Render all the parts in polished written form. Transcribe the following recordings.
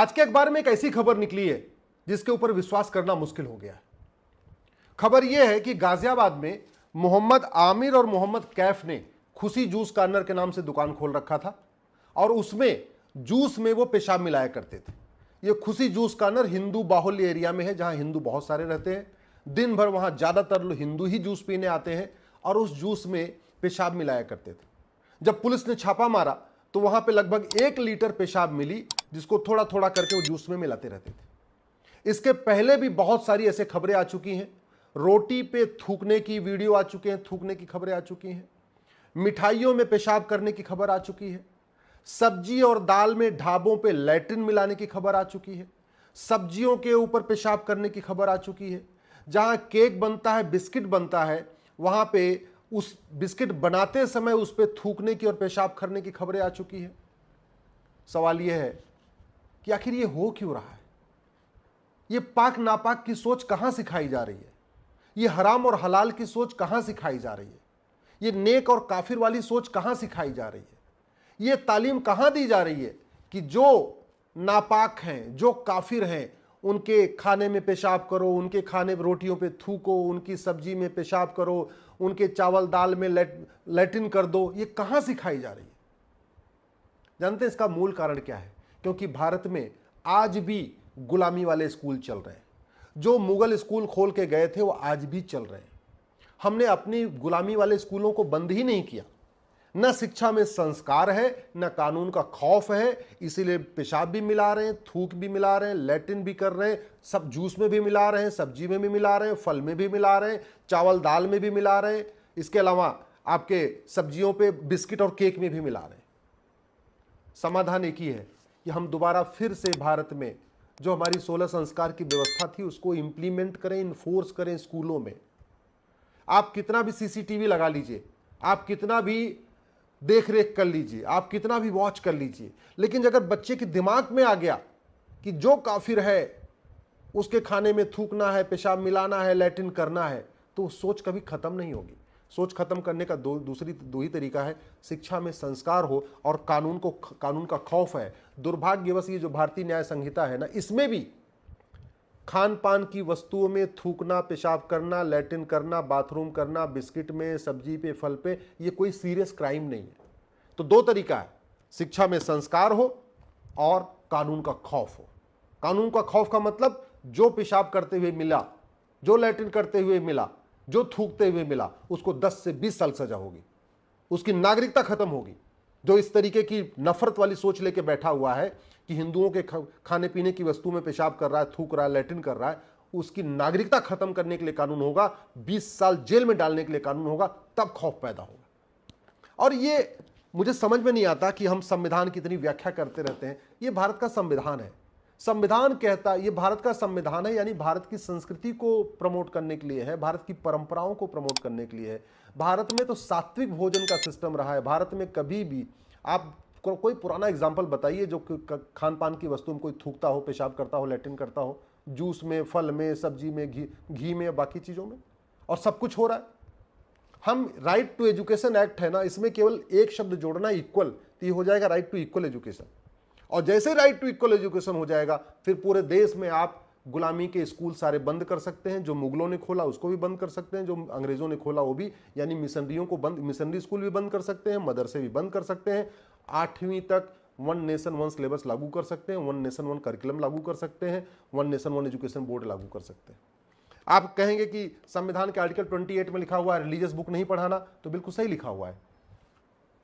आज के अखबार में एक ऐसी खबर निकली है जिसके ऊपर विश्वास करना मुश्किल हो गया है। खबर यह है कि गाजियाबाद में मोहम्मद आमिर और मोहम्मद कैफ ने खुशी जूस कॉर्नर के नाम से दुकान खोल रखा था और उसमें जूस में वो पेशाब मिलाया करते थे। ये खुशी जूस कॉर्नर हिंदू बाहुल्य एरिया में है जहां हिंदू बहुत सारे रहते हैं। दिन भर वहां ज्यादातर लोग हिंदू ही जूस पीने आते हैं और उस जूस में पेशाब मिलाया करते थे। जब पुलिस ने छापा मारा तो वहां पे लगभग 1 लीटर पेशाब मिली जिसको थोड़ा थोड़ा करके वो जूस में मिलाते रहते थे। इसके पहले भी बहुत सारी ऐसे खबरें आ चुकी हैं। रोटी पे थूकने की वीडियो आ चुके हैं, थूकने की खबरें आ चुकी हैं। मिठाइयों में पेशाब करने की खबर आ चुकी है। सब्जी और दाल में ढाबों पे लैट्रिन मिलाने की खबर आ चुकी है। सब्जियों के ऊपर पेशाब करने की खबर आ चुकी है। जहां केक बनता है, बिस्किट बनता है, वहां पे उस बिस्किट बनाते समय उस पर थूकने की और पेशाब करने की खबरें आ चुकी है। सवाल यह है कि आखिर ये हो क्यों रहा है? ये पाक नापाक की सोच कहां सिखाई जा रही है? ये हराम और हलाल की सोच कहां सिखाई जा रही है? ये नेक और काफिर वाली सोच कहां सिखाई जा रही है? ये तालीम कहां दी जा रही है कि जो नापाक हैं, जो काफिर हैं, उनके खाने में पेशाब करो, उनके खाने रोटियों पे थूको, उनकी सब्जी में पेशाब करो, उनके चावल दाल में लैट्रिन कर दो? ये कहां सिखाई जा रही है? जानते हैं इसका मूल कारण क्या है? क्योंकि भारत में आज भी गुलामी वाले स्कूल चल रहे हैं। जो मुगल स्कूल खोल के गए थे वो आज भी चल रहे हैं। हमने अपनी गुलामी वाले स्कूलों को बंद ही नहीं किया। न शिक्षा में संस्कार है, न कानून का खौफ है, इसीलिए पेशाब भी मिला रहे हैं, थूक भी मिला रहे हैं, लैट्रिन भी कर रहे हैं, सब जूस में भी मिला रहे हैं, सब्जी में भी मिला रहे हैं, फल में भी मिला रहे हैं, चावल दाल में भी मिला रहे हैं, इसके अलावा आपके सब्जियों पे बिस्किट और केक में भी मिला रहे हैं। समाधान एक ही है कि हम दोबारा फिर से भारत में जो हमारी 16 संस्कार की व्यवस्था थी उसको इंप्लीमेंट करें, इन्फोर्स करें स्कूलों में। आप कितना भी सीसीटीवी लगा लीजिए, आप कितना भी देख रेख कर लीजिए, आप कितना भी वॉच कर लीजिए, लेकिन अगर बच्चे के दिमाग में आ गया कि जो काफिर है उसके खाने में थूकना है, पेशाब मिलाना है, लैट्रिन करना है, तो सोच कभी खत्म नहीं होगी। सोच खत्म करने का दो ही तरीका है, शिक्षा में संस्कार हो और कानून का खौफ है। दुर्भाग्यवश ये जो भारतीय न्याय संहिता है ना, इसमें भी खान पान की वस्तुओं में थूकना, पेशाब करना, लैट्रिन करना, बाथरूम करना, बिस्किट में, सब्जी पे, फल पे, ये कोई सीरियस क्राइम नहीं है। तो दो तरीका है, शिक्षा में संस्कार हो और कानून का खौफ हो। कानून का खौफ का मतलब जो पेशाब करते हुए मिला, जो लैट्रिन करते हुए मिला, जो थूकते हुए मिला, उसको 10 से 20 साल सजा होगी, उसकी नागरिकता खत्म होगी। जो इस तरीके की नफरत वाली सोच लेके बैठा हुआ है कि हिंदुओं के खाने पीने की वस्तु में पेशाब कर रहा है, थूक रहा है, लैट्रिन कर रहा है, उसकी नागरिकता खत्म करने के लिए कानून होगा, 20 साल जेल में डालने के लिए कानून होगा, तब खौफ पैदा होगा। और ये मुझे समझ में नहीं आता कि हम संविधान की इतनी व्याख्या करते रहते हैं। ये भारत का संविधान है, संविधान कहता है, ये भारत का संविधान है, यानी भारत की संस्कृति को प्रमोट करने के लिए है, भारत की परंपराओं को प्रमोट करने के लिए है। भारत में तो सात्विक भोजन का सिस्टम रहा है। भारत में कभी भी आप कोई पुराना एग्जाम्पल बताइए जो खान पान की वस्तु में कोई थूकता हो, पेशाब करता हो, लैट्रिन करता हो, जूस में, फल में, सब्जी में, घी में, बाकी चीज़ों में, और सब कुछ हो रहा है। हम राइट टू एजुकेशन एक्ट है ना, इसमें केवल एक शब्द जोड़ना, इक्वल, तो ये हो जाएगा राइट टू इक्वल एजुकेशन। और जैसे राइट टू इक्वल एजुकेशन हो जाएगा, फिर पूरे देश में आप गुलामी के स्कूल सारे बंद कर सकते हैं। जो मुगलों ने खोला उसको भी बंद कर सकते हैं, जो अंग्रेजों ने खोला वो भी, यानी मिशनरियों को बंद, मिशनरी स्कूल भी बंद कर सकते हैं, मदरसे भी बंद कर सकते हैं। 8वीं तक 1 नेशन 1 सिलेबस लागू कर सकते हैं, 1 नेशन 1 करिकुलम लागू कर सकते हैं, 1 नेशन 1 एजुकेशन बोर्ड लागू कर सकते हैं। आप कहेंगे कि संविधान के आर्टिकल 28 में लिखा हुआ है रिलीजियस बुक नहीं पढ़ाना, तो बिल्कुल सही लिखा हुआ है।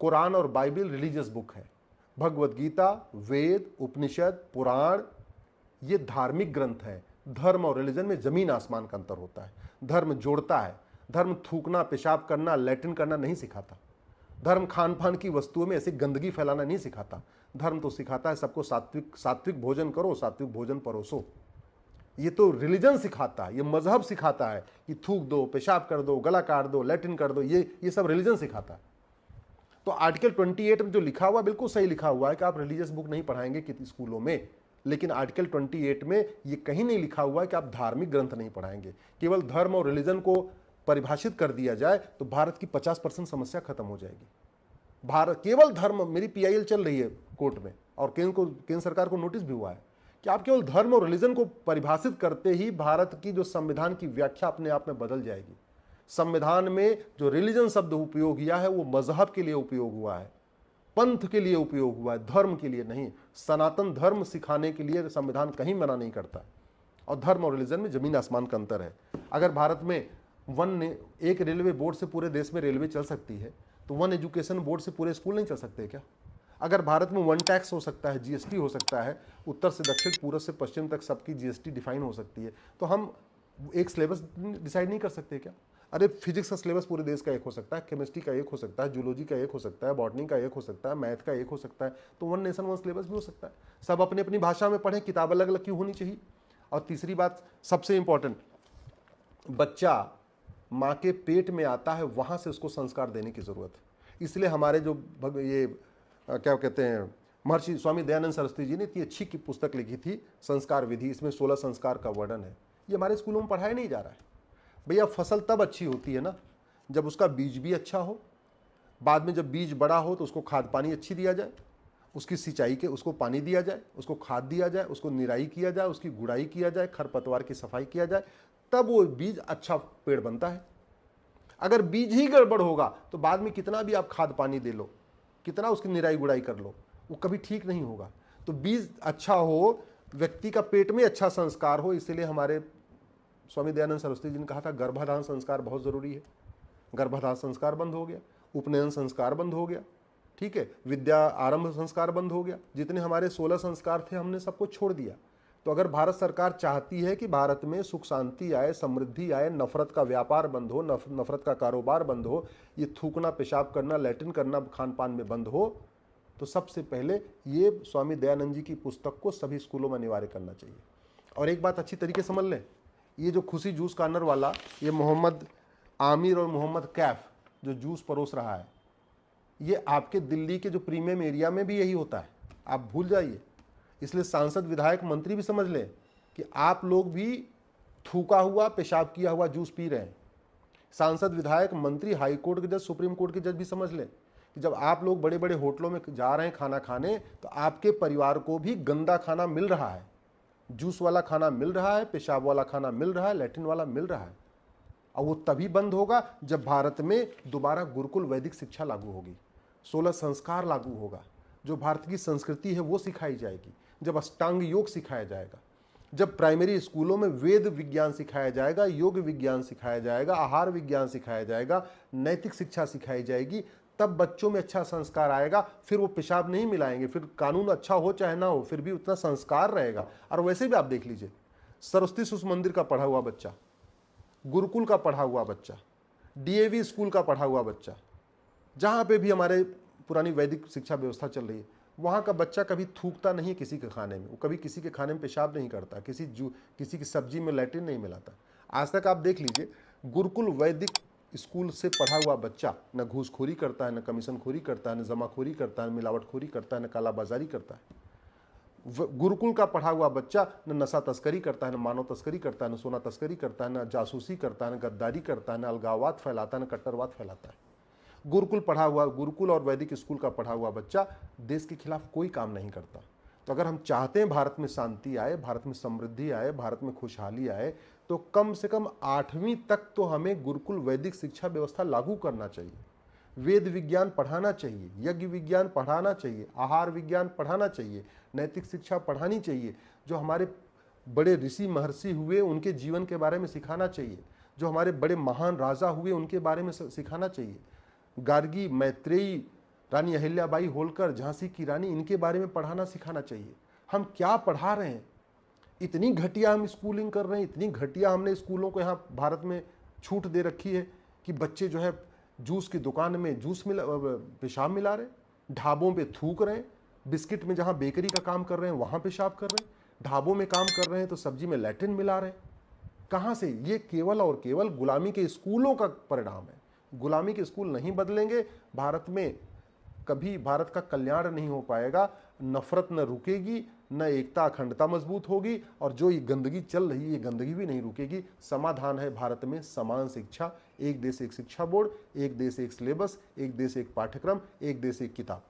कुरान और बाइबल रिलीजियस बुक है। भगवत गीता, वेद, उपनिषद, पुराण, ये धार्मिक ग्रंथ है। धर्म और रिलीजन में जमीन आसमान का अंतर होता है। धर्म जोड़ता है। धर्म थूकना, पेशाब करना, लैट्रिन करना नहीं सिखाता। धर्म खान पान की वस्तुओं में ऐसी गंदगी फैलाना नहीं सिखाता। धर्म तो सिखाता है सबको सात्विक भोजन करो, सात्विक भोजन परोसो। ये तो रिलीजन सिखाता है, ये मजहब सिखाता है कि थूक दो, पेशाब कर दो, गला काट दो, लैट्रिन कर दो, ये सब रिलीजन सिखाता है। तो आर्टिकल 28 में जो लिखा हुआ बिल्कुल सही लिखा हुआ है कि आप रिलीजियस बुक नहीं पढ़ाएंगे किसी स्कूलों में, लेकिन आर्टिकल 28 में ये कहीं नहीं लिखा हुआ है कि आप धार्मिक ग्रंथ नहीं पढ़ाएंगे। केवल धर्म और रिलीजन को परिभाषित कर दिया जाए तो भारत की 50% समस्या खत्म हो जाएगी। भारत केवल धर्म, मेरी PIL चल रही है कोर्ट में और केंद्र सरकार को नोटिस भी हुआ है कि आप केवल धर्म और रिलीजन को परिभाषित करते ही भारत की जो संविधान की व्याख्या अपने आप में बदल जाएगी। संविधान में जो रिलीजन शब्द उपयोग किया है वो मजहब के लिए उपयोग हुआ है, पंथ के लिए उपयोग हुआ है, धर्म के लिए नहीं। सनातन धर्म सिखाने के लिए संविधान कहीं मना नहीं करता। और धर्म और रिलीजन में जमीन आसमान का अंतर है। अगर भारत में एक रेलवे बोर्ड से पूरे देश में रेलवे चल सकती है तो वन एजुकेशन बोर्ड से पूरे स्कूल नहीं चल सकते क्या? अगर भारत में वन टैक्स हो सकता है, जीएसटी हो सकता है, उत्तर से दक्षिण, पूर्व से पश्चिम तक सबकी जीएसटी डिफाइन हो सकती है, तो हम एक सिलेबस डिसाइड नहीं कर सकते क्या? अरे फिजिक्स का सिलेबस पूरे देश का एक हो सकता है, केमिस्ट्री का एक हो सकता है, जूलॉजी का एक हो सकता है, बॉटनी का एक हो सकता है, मैथ का एक हो सकता है, तो वन नेशन वन सिलेबस भी हो सकता है। सब अपनी अपनी भाषा में पढ़ें, किताब अलग अलग क्यों होनी चाहिए? और तीसरी बात सबसे इंपॉर्टेंट, बच्चा माँ के पेट में आता है, वहाँ से उसको संस्कार देने की ज़रूरत है। इसलिए हमारे जो क्या कहते हैं, महर्षि स्वामी दयानंद सरस्वती जी ने इतनी अच्छी की पुस्तक लिखी थी, संस्कार विधि। इसमें 16 संस्कार का वर्णन है। ये हमारे स्कूलों में पढ़ाया नहीं जा रहा है। भैया फसल तब अच्छी होती है ना जब उसका बीज भी अच्छा हो, बाद में जब बीज बड़ा हो तो उसको खाद पानी अच्छी दिया जाए, उसकी सिंचाई के उसको पानी दिया जाए, उसको खाद दिया जाए, उसको निराई किया जाए, उसकी गुड़ाई किया जाए, खरपतवार की सफाई किया जाए, तब वो बीज अच्छा पेड़ बनता है। अगर बीज ही गड़बड़ होगा तो बाद में कितना भी आप खाद पानी दे लो, कितना उसकी निराई गुड़ाई कर लो, वो कभी ठीक नहीं होगा। तो बीज अच्छा हो, व्यक्ति का पेट में अच्छा संस्कार हो। इसलिए हमारे स्वामी दयानंद सरस्वती जी ने कहा था गर्भाधान संस्कार बहुत ज़रूरी है। गर्भाधान संस्कार बंद हो गया, उपनयन संस्कार बंद हो गया, ठीक है, विद्या आरंभ संस्कार बंद हो गया। जितने हमारे 16 संस्कार थे हमने सबको छोड़ दिया। तो अगर भारत सरकार चाहती है कि भारत में सुख शांति आए, समृद्धि आए, नफरत का व्यापार बंद हो, नफरत का कारोबार बंद हो, ये थूकना, पेशाब करना, लैट्रिन करना खान पान में बंद हो, तो सबसे पहले ये स्वामी दयानंद जी की पुस्तक को सभी स्कूलों में अनिवार्य करना चाहिए। और एक बात अच्छी तरीके समझ लें, ये जो खुशी जूस कॉर्नर वाला, ये मोहम्मद आमिर और मोहम्मद कैफ जो जूस परोस रहा है, ये आपके दिल्ली के जो प्रीमियम एरिया में भी यही होता है, आप भूल जाइए। इसलिए सांसद, विधायक, मंत्री भी समझ लें कि आप लोग भी थूका हुआ, पेशाब किया हुआ जूस पी रहे हैं। सांसद, विधायक, मंत्री, हाई कोर्ट के जज, सुप्रीम कोर्ट के जज भी समझ लें कि जब आप लोग बड़े बड़े होटलों में जा रहे हैं खाना खाने, तो आपके परिवार को भी गंदा खाना मिल रहा है, जूस वाला खाना मिल रहा है, पेशाब वाला खाना मिल रहा है, लैट्रिन वाला मिल रहा है। और वो तभी बंद होगा जब भारत में दोबारा गुरुकुल वैदिक शिक्षा लागू होगी, 16 संस्कार लागू होगा, जो भारत की संस्कृति है वो सिखाई जाएगी, जब अष्टांग योग सिखाया जाएगा, जब प्राइमरी स्कूलों में वेद विज्ञान सिखाया जाएगा, योग विज्ञान सिखाया जाएगा, आहार विज्ञान सिखाया जाएगा, नैतिक शिक्षा सिखाई जाएगी, तब बच्चों में अच्छा संस्कार आएगा। फिर वो पेशाब नहीं मिलाएंगे, फिर कानून अच्छा हो चाहे ना हो, फिर भी उतना संस्कार रहेगा। और वैसे भी आप देख लीजिए, सरस्वती शिशु मंदिर का पढ़ा हुआ बच्चा, गुरुकुल का पढ़ा हुआ बच्चा, डीएवी स्कूल का पढ़ा हुआ बच्चा, जहाँ पे भी हमारे पुरानी वैदिक शिक्षा व्यवस्था चल रही है, वहाँ का बच्चा कभी थूकता नहीं किसी के खाने में, वो कभी किसी के खाने में पेशाब नहीं करता, किसी की सब्जी में लैट्रिन नहीं मिलाता। आज तक आप देख लीजिए, गुरुकुल वैदिक स्कूल से पढ़ा हुआ बच्चा न घूसखोरी करता है, न कमीशनखोरी करता है, न जमाखोरी करता है, न मिलावटखोरी करता है, न कालाबाजारी करता है। गुरुकुल का पढ़ा हुआ बच्चा न नशा तस्करी करता है, न मानव तस्करी करता है, न सोना तस्करी करता है, न जासूसी करता है, न गद्दारी करता है, न अलगाववाद फैलाता है, न कट्टरवाद फैलाता है। गुरुकुल और वैदिक स्कूल का पढ़ा हुआ बच्चा देश के खिलाफ कोई काम नहीं करता। तो अगर हम चाहते हैं भारत में शांति आए, भारत में समृद्धि आए, भारत में खुशहाली आए, तो कम से कम 8वीं तक तो हमें गुरुकुल वैदिक शिक्षा व्यवस्था लागू करना चाहिए। वेद विज्ञान पढ़ाना चाहिए, यज्ञ विज्ञान पढ़ाना चाहिए, आहार विज्ञान पढ़ाना चाहिए, नैतिक शिक्षा पढ़ानी चाहिए, जो हमारे बड़े ऋषि महर्षि हुए उनके जीवन के बारे में सिखाना चाहिए, जो हमारे बड़े महान राजा हुए उनके बारे में सिखाना चाहिए। गार्गी, मैत्रेयी, रानी अहिल्याबाई होलकर, झांसी की रानी, इनके बारे में पढ़ाना सिखाना चाहिए। हम क्या पढ़ा रहे हैं? इतनी घटिया हम स्कूलिंग कर रहे हैं, इतनी घटिया हमने स्कूलों को यहाँ भारत में छूट दे रखी है कि बच्चे जो है जूस की दुकान में पेशाब मिला रहे, ढाबों पे थूक रहे हैं, बिस्किट में जहाँ बेकरी का काम कर रहे हैं वहाँ पेशाब कर रहे हैं, ढाबों में काम कर रहे हैं तो सब्जी में लैट्रिन मिला रहे हैं। कहाँ से? ये केवल और केवल गुलामी के स्कूलों का परिणाम है। गुलामी के स्कूल नहीं बदलेंगे, भारत में कभी भारत का कल्याण नहीं हो पाएगा। नफरत न रुकेगी, न एकता अखंडता मजबूत होगी, और जो ये गंदगी चल रही है ये गंदगी भी नहीं रुकेगी। समाधान है भारत में समान शिक्षा, एक देश एक शिक्षा बोर्ड, एक देश एक सिलेबस, एक देश एक पाठ्यक्रम, एक देश एक किताब।